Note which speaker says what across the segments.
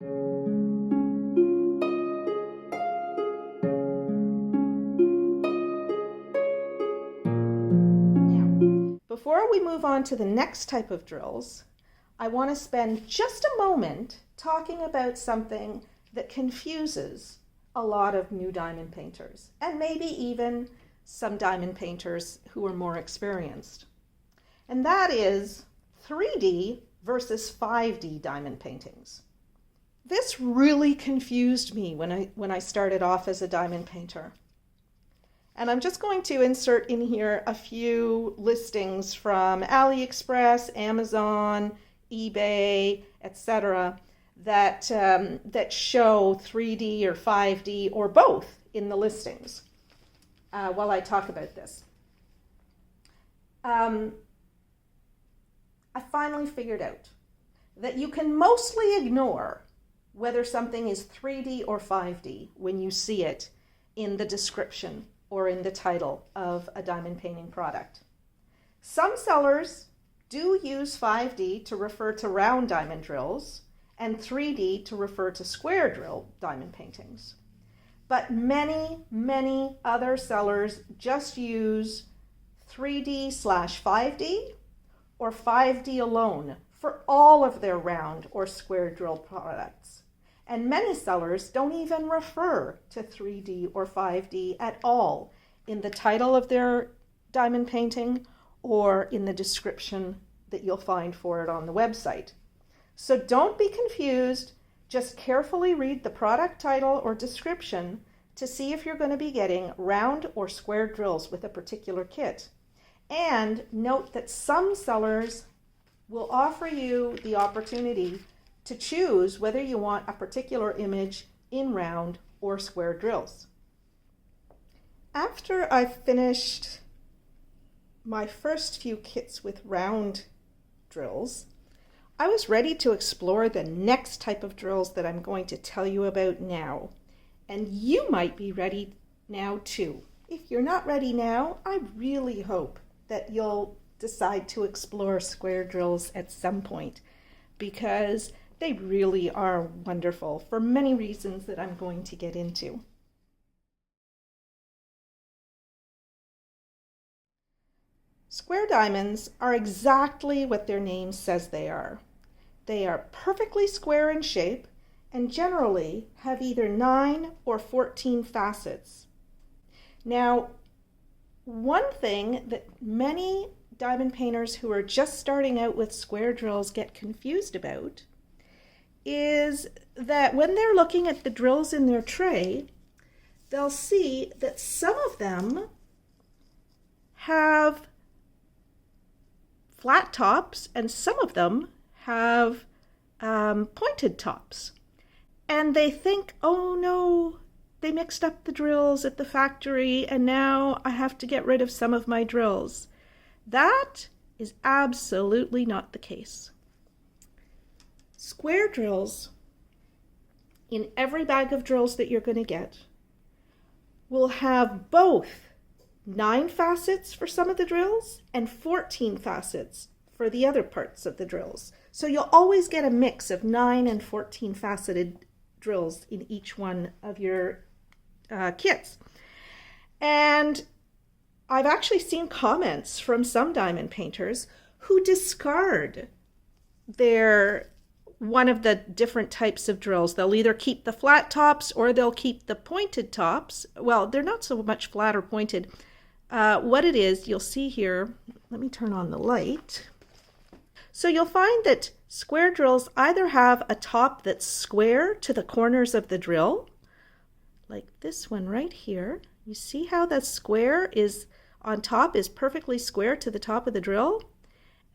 Speaker 1: Now, before we move on to the next type of drills, I want to spend just a moment talking about something that confuses a lot of new diamond painters, and maybe even some diamond painters who are more experienced. And that is 3D versus 5D diamond paintings. This really confused me when I started off as a diamond painter. And I'm just going to insert in here a few listings from AliExpress, Amazon, eBay, etc. that show 3D or 5D or both in the listings while I talk about this. I finally figured out that you can mostly ignore whether something is 3D or 5D when you see it in the description or in the title of a diamond painting product. Some sellers do use 5D to refer to round diamond drills and 3D to refer to square drill diamond paintings. But many, many other sellers just use 3D/5D or 5D alone for all of their round or square drill products. And many sellers don't even refer to 3D or 5D at all in the title of their diamond painting or in the description that you'll find for it on the website. So don't be confused. Just carefully read the product title or description to see if you're going to be getting round or square drills with a particular kit. And note that some sellers will offer you the opportunity to choose whether you want a particular image in round or square drills. After I finished my first few kits with round drills, I was ready to explore the next type of drills that I'm going to tell you about now. And you might be ready now too. If you're not ready now, I really hope that you'll decide to explore square drills at some point, because they really are wonderful for many reasons that I'm going to get into. Square diamonds are exactly what their name says they are. They are perfectly square in shape and generally have either 9 or 14 facets. Now, one thing that many diamond painters who are just starting out with square drills get confused about is that when they're looking at the drills in their tray, they'll see that some of them have flat tops and some of them have pointed tops. And they think, oh no, they mixed up the drills at the factory and now I have to get rid of some of my drills. That is absolutely not the case. Square drills, in every bag of drills that you're going to get, will have both 9 facets for some of the drills and 14 facets for the other parts of the drills. So you'll always get a mix of 9 and 14 faceted drills in each one of your kits. And I've actually seen comments from some diamond painters who discard one of the different types of drills. They'll either keep the flat tops or they'll keep the pointed tops. Well, they're not so much flat or pointed. What it is, you'll see here, let me turn on the light. So you'll find that square drills either have a top that's square to the corners of the drill, like this one right here. You see how the square is on top is perfectly square to the top of the drill?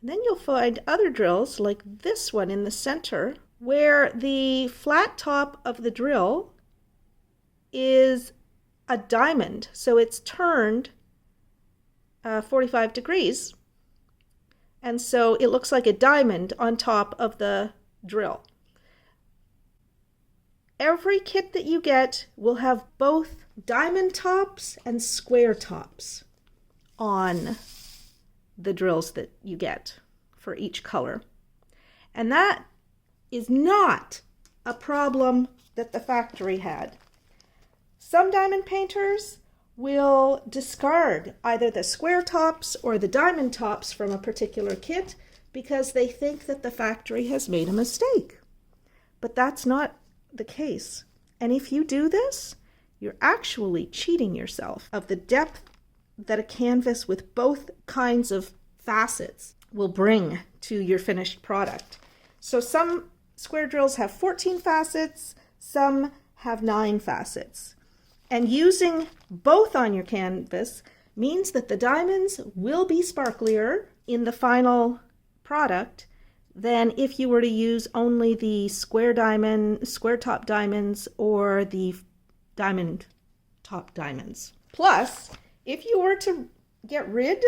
Speaker 1: And then you'll find other drills like this one in the center where the flat top of the drill is a diamond. So it's turned 45 degrees. And so it looks like a diamond on top of the drill. Every kit that you get will have both diamond tops and square tops on the drills that you get for each color. And that is not a problem that the factory had. Some diamond painters will discard either the square tops or the diamond tops from a particular kit because they think that the factory has made a mistake. But that's not the case. And if you do this, you're actually cheating yourself of the depth that a canvas with both kinds of facets will bring to your finished product. So some square drills have 14 facets, some have 9 facets. And using both on your canvas means that the diamonds will be sparklier in the final product than if you were to use only the square top diamonds or the diamond top diamonds. Plus, if you were to get rid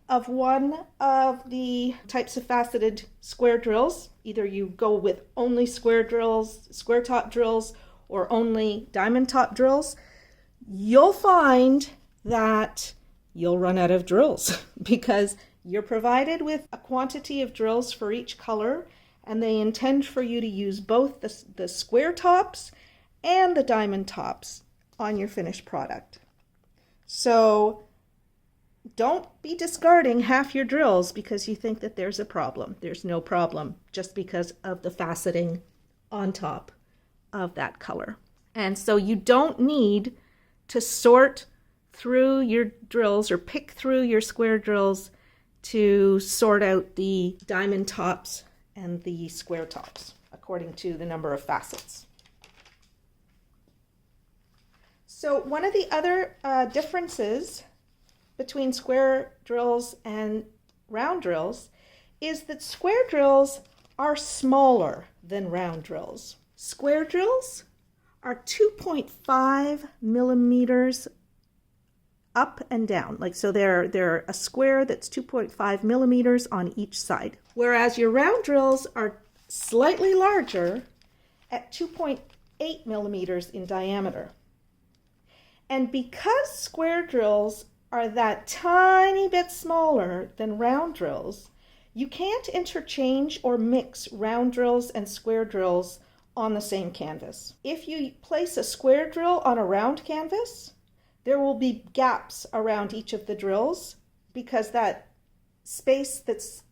Speaker 1: of one of the types of faceted square drills, either you go with only square top drills, or only diamond top drills, you'll find that you'll run out of drills because you're provided with a quantity of drills for each color, and they intend for you to use both the square tops and the diamond tops on your finished product. So don't be discarding half your drills because you think that there's a problem. There's no problem just because of the faceting on top of that color. And so you don't need to sort through your drills or pick through your square drills to sort out the diamond tops and the square tops according to the number of facets. So one of the other differences between square drills and round drills is that square drills are smaller than round drills. Square drills are 2.5 millimeters up and down. So they're a square that's 2.5 millimeters on each side. Whereas your round drills are slightly larger at 2.8 millimeters in diameter. And because square drills are that tiny bit smaller than round drills, you can't interchange or mix round drills and square drills on the same canvas. If you place a square drill on a round canvas, there will be gaps around each of the drills because that space that's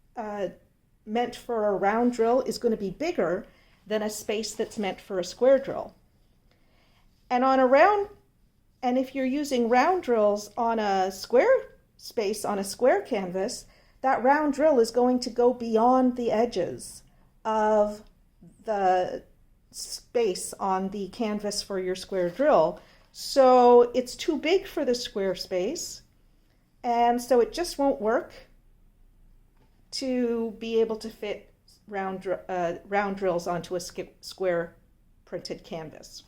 Speaker 1: meant for a round drill is going to be bigger than a space that's meant for a square drill. And if you're using round drills on a square space on a square canvas, that round drill is going to go beyond the edges of the space on the canvas for your square drill. So it's too big for the square space, and so it just won't work to be able to fit round drills onto a square printed canvas.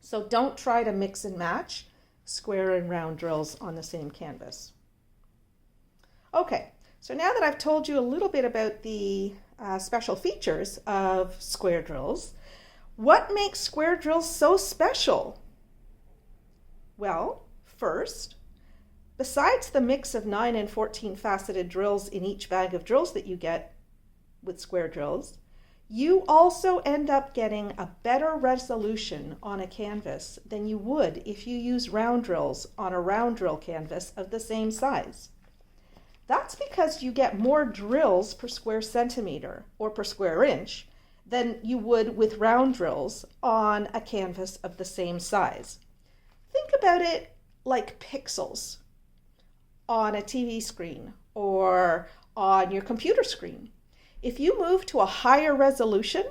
Speaker 1: So don't try to mix and match square and round drills on the same canvas. Okay, so now that I've told you a little bit about the special features of square drills, what makes square drills so special? Well, first, besides the mix of 9 and 14 faceted drills in each bag of drills that you get with square drills, you also end up getting a better resolution on a canvas than you would if you use round drills on a round drill canvas of the same size. That's because you get more drills per square centimeter or per square inch than you would with round drills on a canvas of the same size. Think about it like pixels on a TV screen or on your computer screen. If you move to a higher resolution,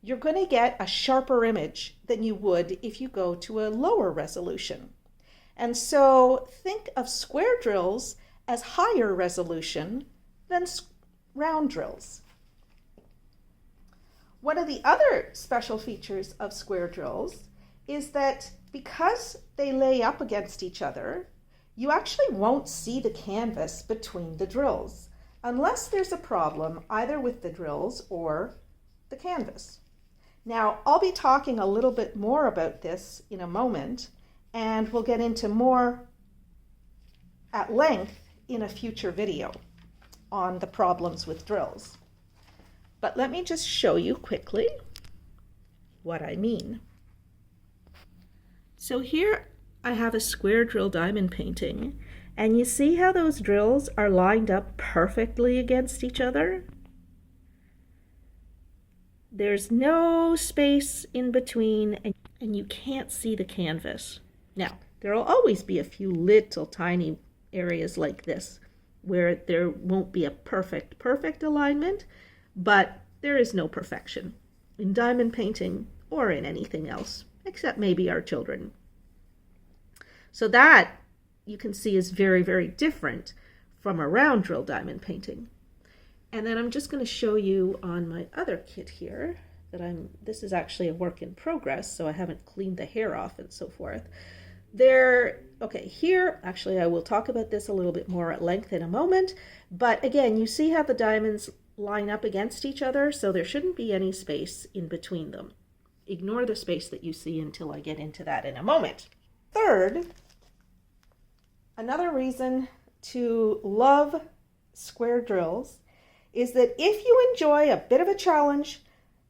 Speaker 1: you're going to get a sharper image than you would if you go to a lower resolution. And so think of square drills as higher resolution than round drills. One of the other special features of square drills is that because they lay up against each other, you actually won't see the canvas between the drills unless there's a problem either with the drills or the canvas. Now, I'll be talking a little bit more about this in a moment, and we'll get into more at length in a future video on the problems with drills. But let me just show you quickly what I mean. So here I have a square drill diamond painting, and you see how those drills are lined up perfectly against each other? There's no space in between, and you can't see the canvas. Now, there will always be a few little tiny areas like this where there won't be a perfect alignment, but there is no perfection in diamond painting or in anything else, except maybe our children. So that, you can see, is very, very different from a round drill diamond painting. And then I'm just going to show you on my other kit here that this is actually a work in progress, so I haven't cleaned the hair off and so forth. Okay, here, actually I will talk about this a little bit more at length in a moment, but again, you see how the diamonds line up against each other, so there shouldn't be any space in between them. Ignore the space that you see until I get into that in a moment. Third, another reason to love square drills is that if you enjoy a bit of a challenge,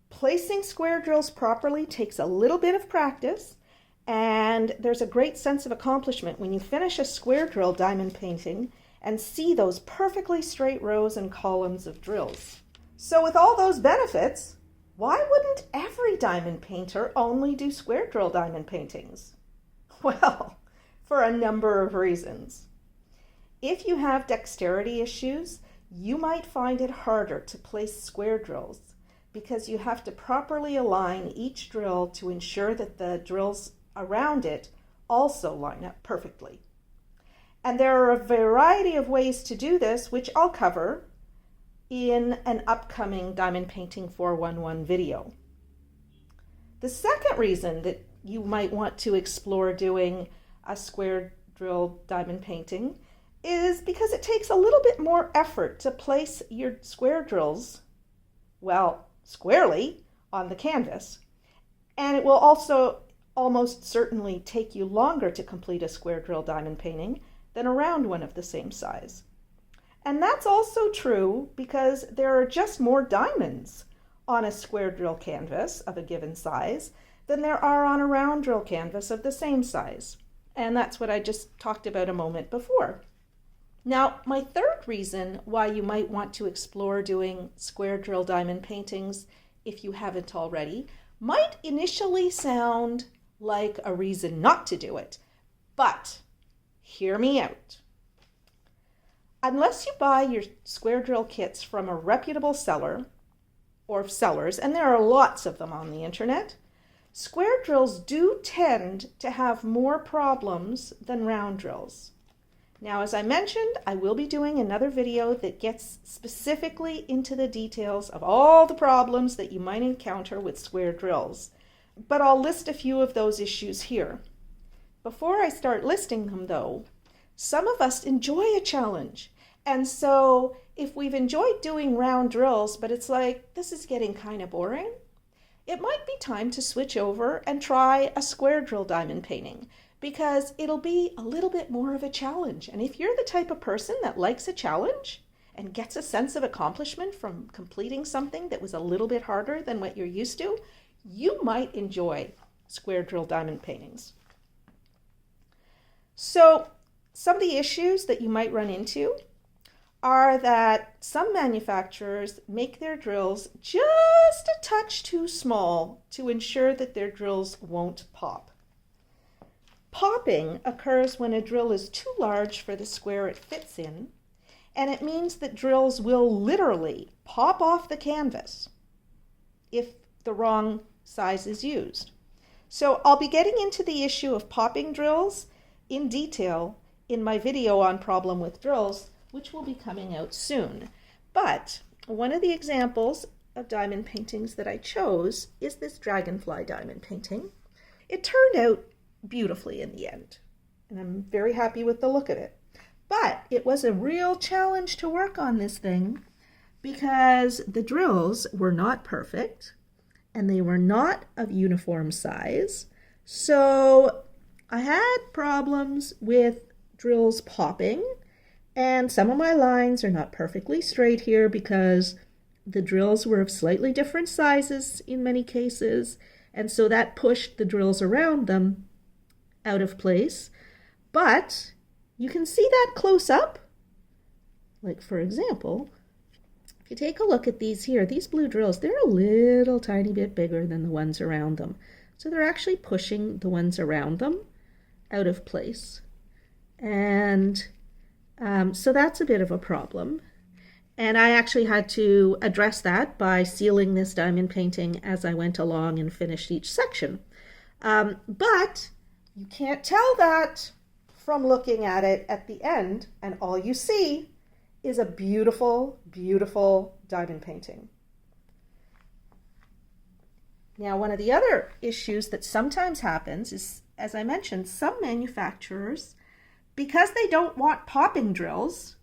Speaker 1: placing square drills properly takes a little bit of practice, and there's a great sense of accomplishment when you finish a square drill diamond painting and see those perfectly straight rows and columns of drills. So with all those benefits, why wouldn't every diamond painter only do square drill diamond paintings? Well, for a number of reasons. If you have dexterity issues, you might find it harder to place square drills because you have to properly align each drill to ensure that the drills around it also line up perfectly. And there are a variety of ways to do this, which I'll cover in an upcoming Diamond Painting 411 video. The second reason that you might want to explore doing a square drill diamond painting is because it takes a little bit more effort to place your square drills, well, squarely on the canvas. And it will also almost certainly take you longer to complete a square drill diamond painting than a round one of the same size. And that's also true because there are just more diamonds on a square drill canvas of a given size than there are on a round drill canvas of the same size. And that's what I just talked about a moment before. Now, my third reason why you might want to explore doing square drill diamond paintings, if you haven't already, might initially sound like a reason not to do it, but hear me out. Unless you buy your square drill kits from a reputable seller or sellers, and there are lots of them on the internet, square drills do tend to have more problems than round drills. Now, as I mentioned, I will be doing another video that gets specifically into the details of all the problems that you might encounter with square drills, but I'll list a few of those issues here. Before I start listing them, though, some of us enjoy a challenge, and so if we've enjoyed doing round drills, but it's like, this is getting kind of boring, it might be time to switch over and try a square drill diamond painting, because it'll be a little bit more of a challenge. And if you're the type of person that likes a challenge and gets a sense of accomplishment from completing something that was a little bit harder than what you're used to, you might enjoy square drill diamond paintings. So some of the issues that you might run into are that some manufacturers make their drills just a touch too small to ensure that their drills won't pop. Popping occurs when a drill is too large for the square it fits in, and it means that drills will literally pop off the canvas if the wrong size is used. So I'll be getting into the issue of popping drills in detail in my video on problem with drills, which will be coming out soon. But one of the examples of diamond paintings that I chose is this dragonfly diamond painting. It turned out beautifully in the end, and I'm very happy with the look of it. But it was a real challenge to work on this thing because the drills were not perfect and they were not of uniform size. So I had problems with drills popping, and some of my lines are not perfectly straight here because the drills were of slightly different sizes in many cases, And so that pushed the drills around them out of place. But you can see that close up. Like, for example, if you take a look at these here, these blue drills, they're a little tiny bit bigger than the ones around them. So they're actually pushing the ones around them out of place. And so that's a bit of a problem. And I actually had to address that by sealing this diamond painting as I went along and finished each section. But you can't tell that from looking at it at the end, and all you see is a beautiful, beautiful diamond painting. Now, one of the other issues that sometimes happens is, as I mentioned, some manufacturers, because they don't want popping drills,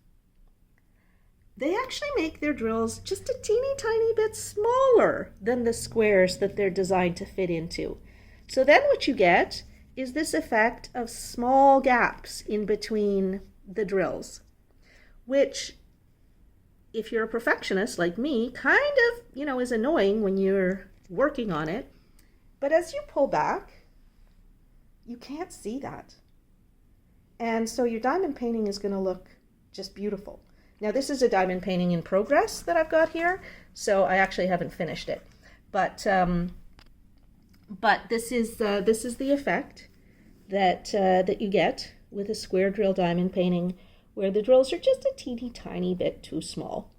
Speaker 1: they actually make their drills just a teeny tiny bit smaller than the squares that they're designed to fit into. So then what you get is this effect of small gaps in between the drills, which, if you're a perfectionist like me, kind of, is annoying when you're working on it. But as you pull back, you can't see that. And so your diamond painting is going to look just beautiful. Now, this is a diamond painting in progress that I've got here, so I actually haven't finished it. But this is the effect that you get with a square drill diamond painting, where the drills are just a teeny tiny bit too small.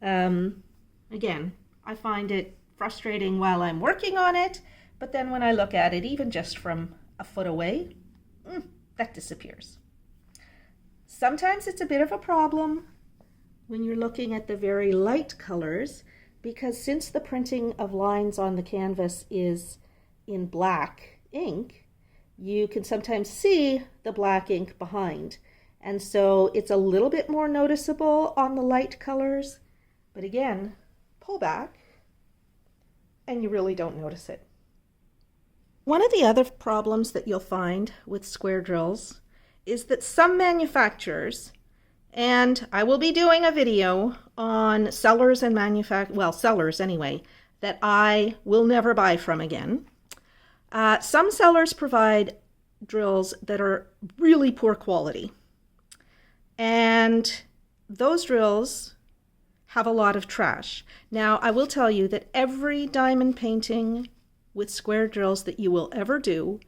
Speaker 1: Again, I find it frustrating while I'm working on it, but then when I look at it, even just from a foot away, that disappears. Sometimes it's a bit of a problem when you're looking at the very light colors, because since the printing of lines on the canvas is in black ink, you can sometimes see the black ink behind. And so it's a little bit more noticeable on the light colors, but again, pull back and you really don't notice it. One of the other problems that you'll find with square drills is that some manufacturers, and I will be doing a video on sellers and sellers anyway, that I will never buy from again. Some sellers provide drills that are really poor quality. And those drills have a lot of trash. Now, I will tell you that every diamond painting with square drills that you will ever do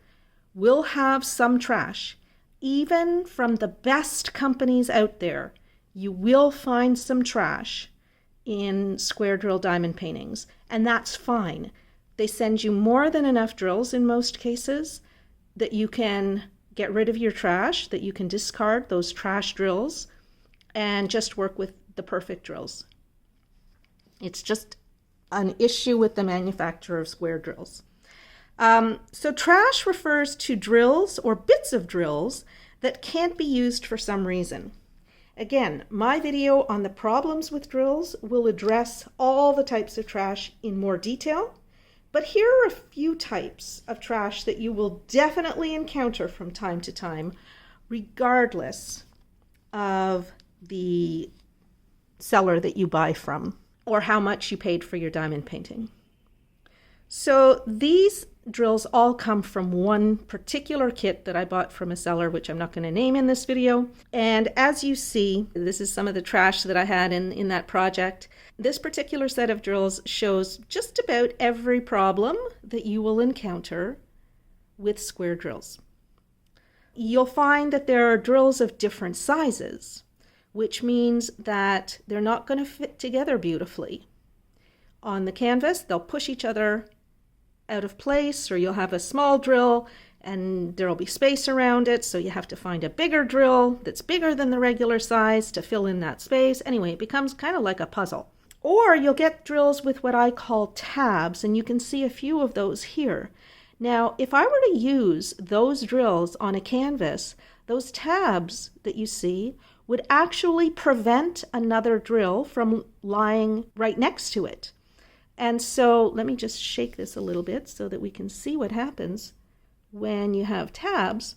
Speaker 1: will have some trash. Even from the best companies out there, you will find some trash in square drill diamond paintings, and that's fine. They send you more than enough drills in most cases that you can get rid of your trash, that you can discard those trash drills and just work with the perfect drills. It's just an issue with the manufacturer of square drills. So trash refers to drills or bits of drills that can't be used for some reason. Again, my video on the problems with drills will address all the types of trash in more detail, but here are a few types of trash that you will definitely encounter from time to time, regardless of the seller that you buy from or how much you paid for your diamond painting. So these drills all come from one particular kit that I bought from a seller, which I'm not going to name in this video. And as you see, this is some of the trash that I had in that project. This particular set of drills shows just about every problem that you will encounter with square drills. You'll find that there are drills of different sizes, which means that they're not going to fit together beautifully. On the canvas, they'll push each other out of place, or you'll have a small drill and there'll be space around it, so you have to find a bigger drill that's bigger than the regular size to fill in that space. Anyway, it becomes kind of like a puzzle. Or you'll get drills with what I call tabs, and you can see a few of those here. Now, if I were to use those drills on a canvas, those tabs that you see would actually prevent another drill from lying right next to it. And so let me just shake this a little bit so that we can see what happens when you have tabs.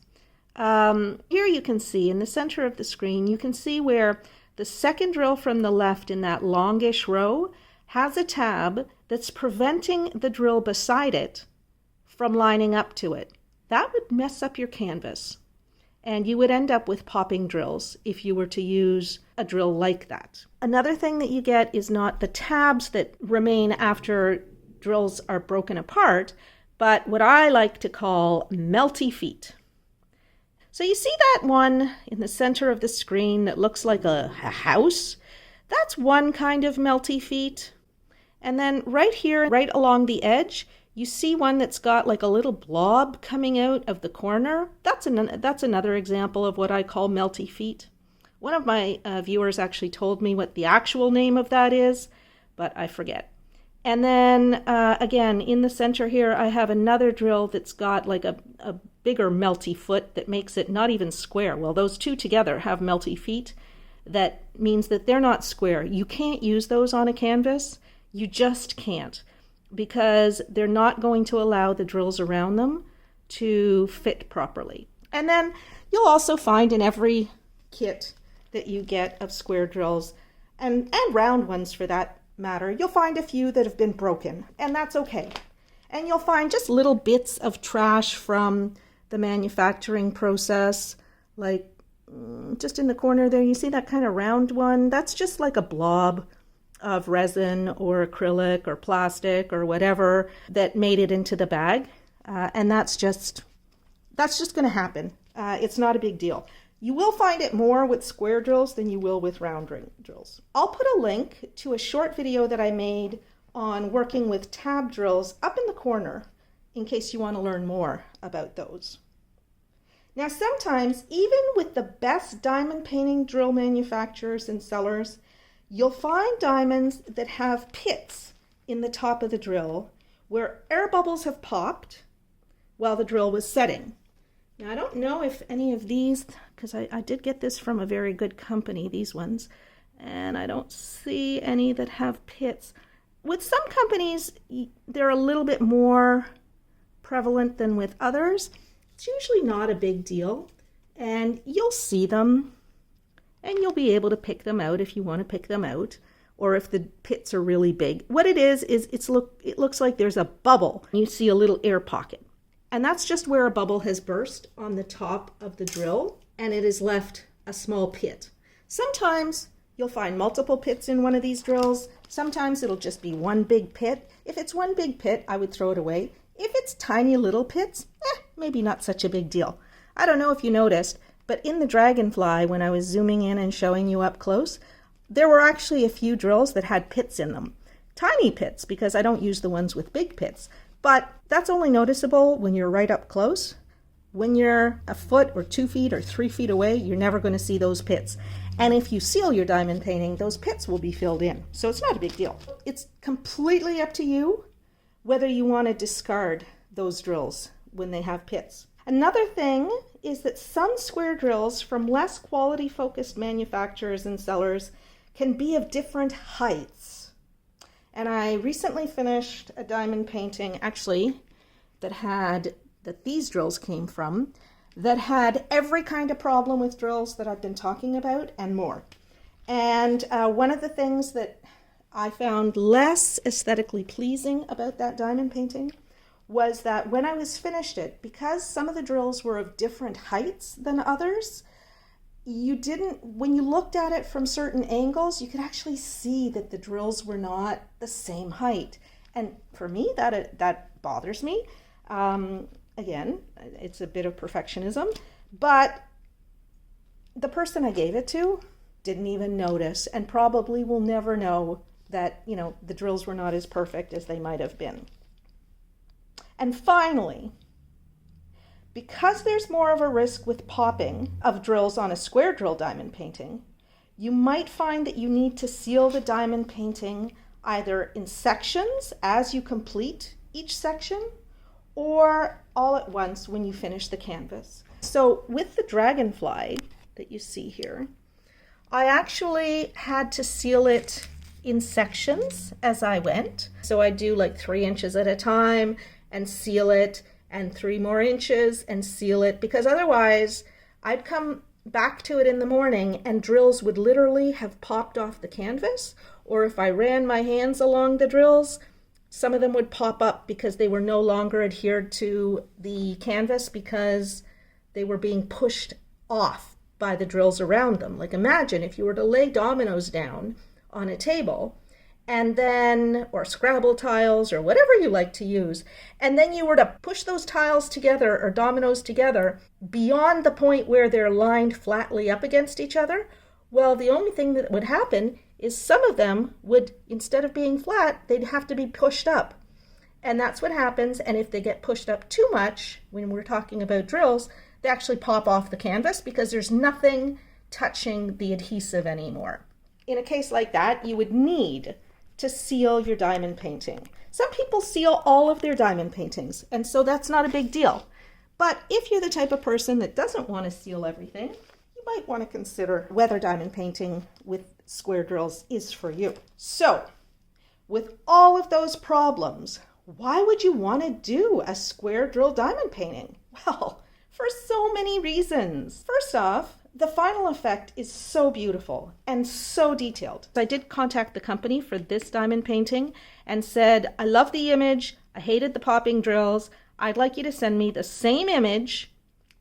Speaker 1: Here you can see in the center of the screen, you can see where the second drill from the left in that longish row has a tab that's preventing the drill beside it from lining up to it. That would mess up your canvas, and you would end up with popping drills if you were to use a drill like that. Another thing that you get is not the tabs that remain after drills are broken apart, but what I like to call melty feet. So you see that one in the center of the screen that looks like a house? That's one kind of melty feet. And then right here, right along the edge, you see one that's got like a little blob coming out of the corner. That's another example of what I call melty feet. One of my viewers actually told me what the actual name of that is, but I forget. And then again, in the center here, I have another drill that's got like a bigger melty foot that makes it not even square. Well, those two together have melty feet. That means that they're not square. You can't use those on a canvas. You just can't, because they're not going to allow the drills around them to fit properly. And then you'll also find in every kit that you get of square drills, and round ones for that matter, you'll find a few that have been broken, and that's okay. And you'll find just little bits of trash from the manufacturing process, like just in the corner there, you see that kind of round one? That's just like a blob of resin or acrylic or plastic or whatever that made it into the bag. And that's just going to happen. It's not a big deal. You will find it more with square drills than you will with round drills. I'll put a link to a short video that I made on working with tab drills up in the corner in case you want to learn more about those. Now, sometimes, even with the best diamond painting drill manufacturers and sellers, you'll find diamonds that have pits in the top of the drill where air bubbles have popped while the drill was setting. Now, I don't know if any of these, because I did get this from a very good company, these ones, and I don't see any that have pits. With some companies, they're a little bit more prevalent than with others. It's usually not a big deal, and you'll see them, and you'll be able to pick them out if you want to pick them out, or if the pits are really big. What it is it looks like there's a bubble. You see a little air pocket, and that's just where a bubble has burst on the top of the drill, and it has left a small pit. Sometimes you'll find multiple pits in one of these drills. Sometimes it'll just be one big pit. If it's one big pit, I would throw it away. If it's tiny little pits, maybe not such a big deal. I don't know if you noticed, but in the Dragonfly, when I was zooming in and showing you up close, there were actually a few drills that had pits in them. Tiny pits, because I don't use the ones with big pits. But that's only noticeable when you're right up close. When you're a foot or 2 feet or 3 feet away, you're never going to see those pits. And if you seal your diamond painting, those pits will be filled in. So it's not a big deal. It's completely up to you whether you want to discard those drills when they have pits. Another thing is that some square drills from less quality focused manufacturers and sellers can be of different heights. And I recently finished a diamond painting, actually, that these drills came from, that had every kind of problem with drills that I've been talking about and more. And one of the things that I found less aesthetically pleasing about that diamond painting was that when I was finished it, because some of the drills were of different heights than others, when you looked at it from certain angles, you could actually see that the drills were not the same height. And for me, that bothers me. Again, it's a bit of perfectionism, but the person I gave it to didn't even notice and probably will never know that, the drills were not as perfect as they might have been. And finally, because there's more of a risk with popping of drills on a square drill diamond painting, you might find that you need to seal the diamond painting either in sections as you complete each section or all at once when you finish the canvas. So with the Dragonfly that you see here, I actually had to seal it in sections as I went. So I do like 3 inches at a time and seal it, and 3 more inches and seal it, because otherwise I'd come back to it in the morning and drills would literally have popped off the canvas, or if I ran my hands along the drills, Some of them would pop up because they were no longer adhered to the canvas because they were being pushed off by the drills around them. Like imagine if you were to lay dominoes down on a table and then, or Scrabble tiles or whatever you like to use, and then you were to push those tiles together or dominoes together beyond the point where they're lined flatly up against each other, well, the only thing that would happen is some of them would, instead of being flat, they'd have to be pushed up. And that's what happens. And if they get pushed up too much, when we're talking about drills, they actually pop off the canvas because there's nothing touching the adhesive anymore. In a case like that, you would need to seal your diamond painting. Some people seal all of their diamond paintings, and so that's not a big deal. But if you're the type of person that doesn't want to seal everything, you might want to consider whether diamond painting with square drills is for you. So, with all of those problems, why would you want to do a square drill diamond painting? Well, for so many reasons. First off, the final effect is so beautiful and so detailed. I did contact the company for this diamond painting and said, I love the image, I hated the popping drills, I'd like you to send me the same image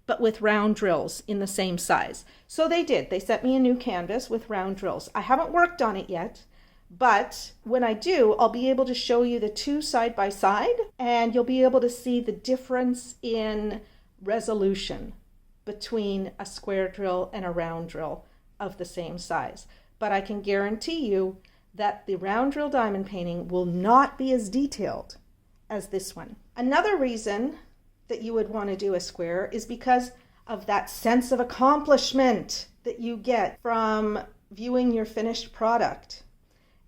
Speaker 1: but with round drills in the same size. So they did. They sent me a new canvas with round drills. I haven't worked on it yet, but when I do, I'll be able to show you the two side by side, and you'll be able to see the difference in resolution between a square drill and a round drill of the same size. But I can guarantee you that the round drill diamond painting will not be as detailed as this one. Another reason that you would want to do a square is because of that sense of accomplishment that you get from viewing your finished product.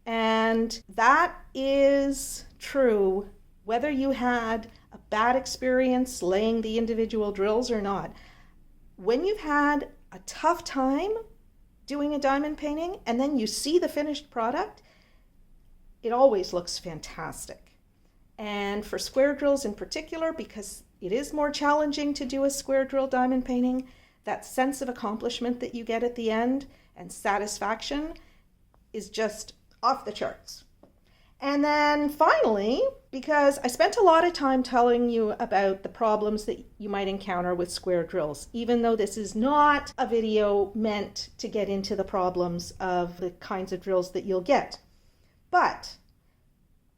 Speaker 1: And that is true whether you had a bad experience laying the individual drills or not. When you've had a tough time doing a diamond painting and then you see the finished product, it always looks fantastic. And for square drills in particular, because it is more challenging to do a square drill diamond painting, that sense of accomplishment that you get at the end and satisfaction is just off the charts. And then finally, because I spent a lot of time telling you about the problems that you might encounter with square drills, even though this is not a video meant to get into the problems of the kinds of drills that you'll get. But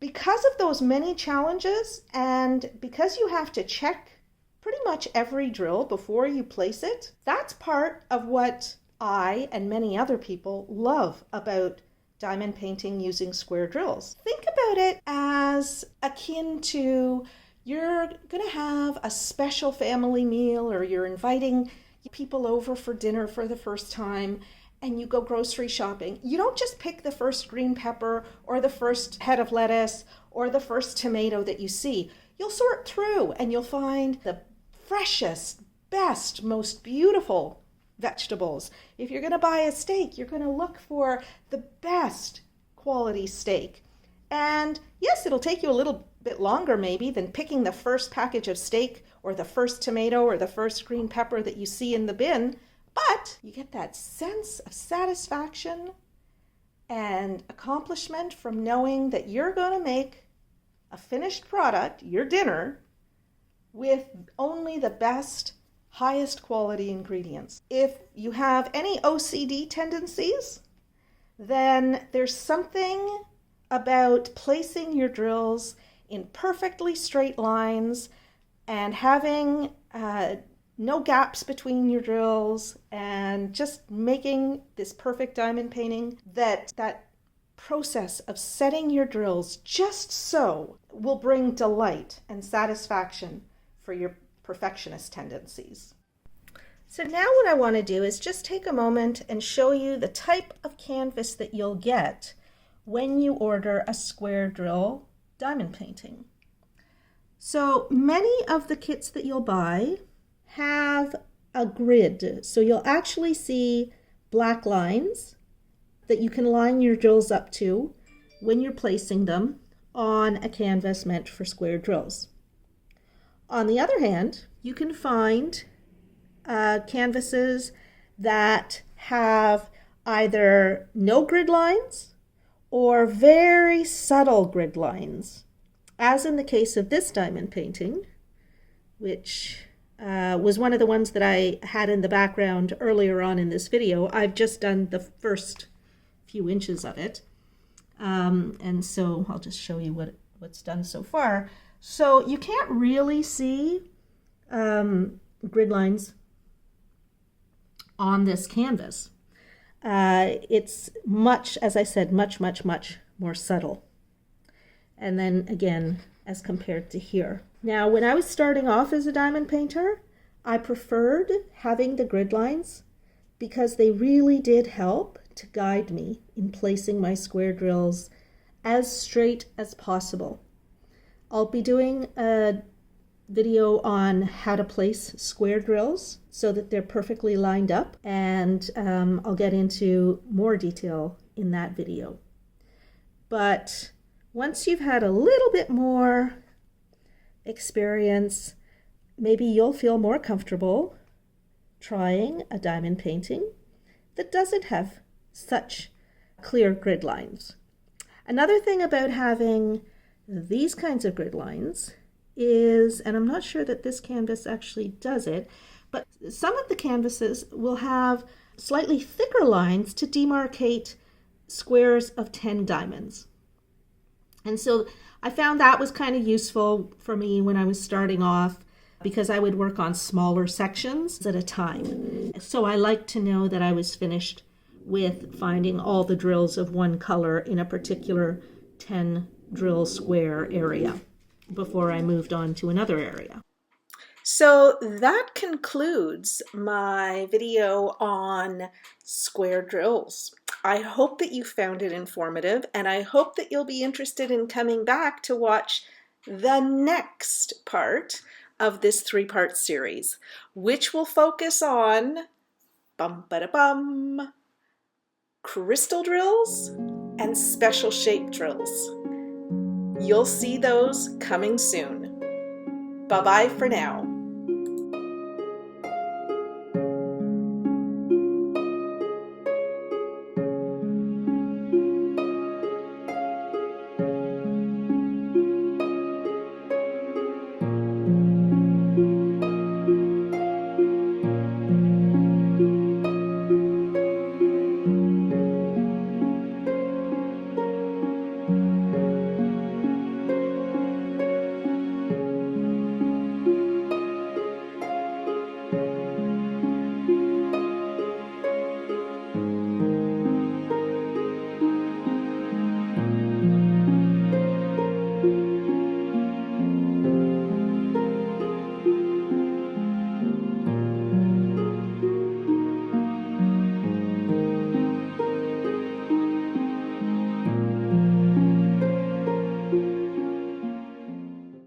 Speaker 1: because of those many challenges, and because you have to check pretty much every drill before you place it, that's part of what I and many other people love about diamond painting using square drills. Think about it as akin to you're going to have a special family meal, or you're inviting people over for dinner for the first time, and you go grocery shopping. You don't just pick the first green pepper or the first head of lettuce or the first tomato that you see. You'll sort through and you'll find the freshest, best, most beautiful vegetables. If you're going to buy a steak, you're going to look for the best quality steak. And yes, it'll take you a little bit longer maybe than picking the first package of steak or the first tomato or the first green pepper that you see in the bin, but you get that sense of satisfaction and accomplishment from knowing that you're going to make a finished product, your dinner, with only the best, highest quality ingredients. If you have any OCD tendencies, then there's something about placing your drills in perfectly straight lines and having no gaps between your drills and just making this perfect diamond painting, that process of setting your drills just so will bring delight and satisfaction for your perfectionist tendencies. So now what I want to do is just take a moment and show you the type of canvas that you'll get when you order a square drill diamond painting. So many of the kits that you'll buy have a grid. So you'll actually see black lines that you can line your drills up to when you're placing them on a canvas meant for square drills. On the other hand, you can find canvases that have either no grid lines or very subtle grid lines. as in the case of this diamond painting, which was one of the ones that I had in the background earlier on in this video, I've just done the first few inches of it. And so I'll just show you what's done so far. So you can't really see grid lines on this canvas. It's much, as I said, much more subtle. And then again, as compared to here. Now, when I was starting off as a diamond painter, I preferred having the grid lines because they really did help to guide me in placing my square drills as straight as possible. I'll be doing a video on how to place square drills so that they're perfectly lined up, and I'll get into more detail in that video. But once you've had a little bit more experience, maybe you'll feel more comfortable trying a diamond painting that doesn't have such clear grid lines. Another thing about having these kinds of grid lines is, and I'm not sure that this canvas actually does it, but some of the canvases will have slightly thicker lines to demarcate squares of 10 diamonds. And so I found that was kind of useful for me when I was starting off, because I would work on smaller sections at a time. So I like to know that I was finished with finding all the drills of one color in a particular 10 drill square area before I moved on to another area. So that concludes my video on square drills. I hope that you found it informative, and I hope that you'll be interested in coming back to watch the next part of this 3-part series, which will focus on crystal drills and special shape drills. You'll see those coming soon. Bye-bye for now.